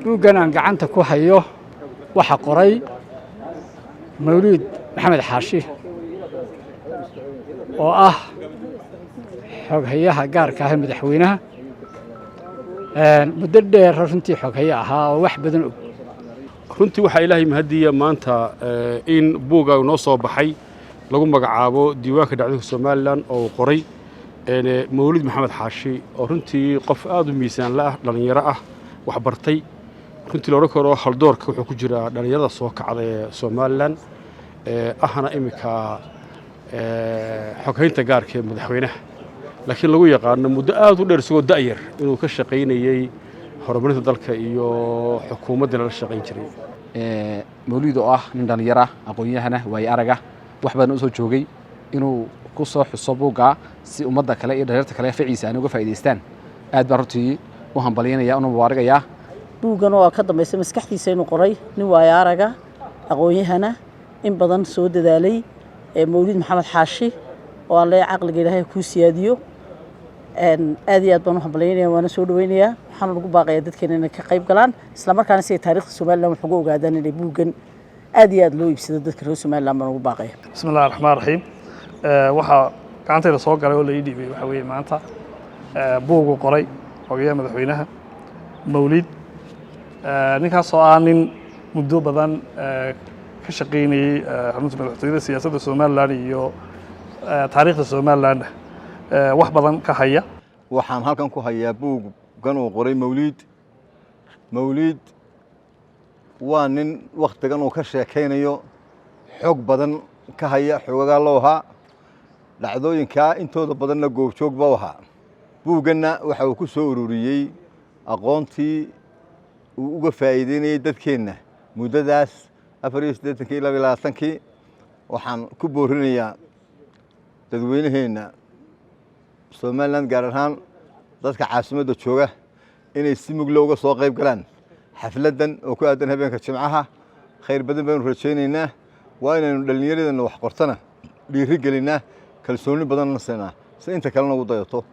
buuggan aan gacanta ku hayo waxa qoray Mawlid Maxamed Xaashi oo ah xoghayaha gaarka ah madaxweynaha muddo dheer runtii xoghaye ahaa oo wax badan og runtii waxa ilaahay mahadiya maanta in buuga uu noo soo baxay lagu magacaabo diiwaanka dhacdooyinka Soomaaliland oo qoray Mawlid Maxamed Xaashi oo runtii qof aad u miisaan la ah dhalinyaro ah wax bartay runtii loo koro haldoorka wuxuu ku jira dhalinyarada soo kacday Soomaaliland ahna imika xoghaynta gaarka ee madaxweynaha laakiin lagu yaqaan muddo aad u dheer soo daayar inuu ka shaqeynayay horumarinta dalka iyo xukuumadda la shaqeyn jiray Mawlid oo ah nin dhalinyaro aqoon-yahana way araga wax badan u soo joogay inuu ku soo xuso buuga si ummadda kale iyo dhalinyarada kale ficiisa aan uga faa'iideystaan aad baan runtii u hambalyeynaya una mubaaragaya buugan oo ka dambeysay maskaxdiisa inuu qoray nin way araga aqoon-yahana in badan soo dadaalay Mawlid Maxamed Xaashi oo aan leeyahay aqliga Ilaahay ku siyaadiyo aad iyo aad baan u hambalyeynaya waana soo dhaweynayaa waxaan ugu baaqayaa dadkeena inay ka qayb galaan isla markaana si taariikhda Soomaaliland wax uga ogaadaan inay buugan aad iyo aad loo iibsado dadka reer Soomaaliland baan ugu baaqayaa bismillaahir rahmaanir rahiim waxa gacantayda soo galay oo la ii dhiibay waxa weeye maanta buugu qoray xogayaha madaxweynaha Mawlid ninkaas oo ah nin muddo badan ka shaqeynayay xarunta madaxtooyada siyaasadda Soomaaliland iyo taariikhda Soomaaliland wax badan ka haya waxaan halkan ku hayaa buuggan uu qoray Mawlid waa nin waqtigan uu ka sheekeynayo xog badan ka haya xogaga loo ahaa dhacdooyinka intooda badanna goobjoog baa ahaa buugganna waxa uu ku soo ururiyay aqoontii uu uga faa'iideynayay dadkeenna muddadaas 84 ilaa 20 waxaan ku boorinayaa dadweynaheena Soomaaliland gaar ahaan dadka caasimadda jooga inay si mug leh uga soo qayb galaan xafladan oo ku aadan habeenka Jimcaha khayr badan baan rajaynaynaa waa inaynu dhalinyarada wax qortana dhiiri gelinaa kalsooni badan na siinaa si inta kalena ugu dayato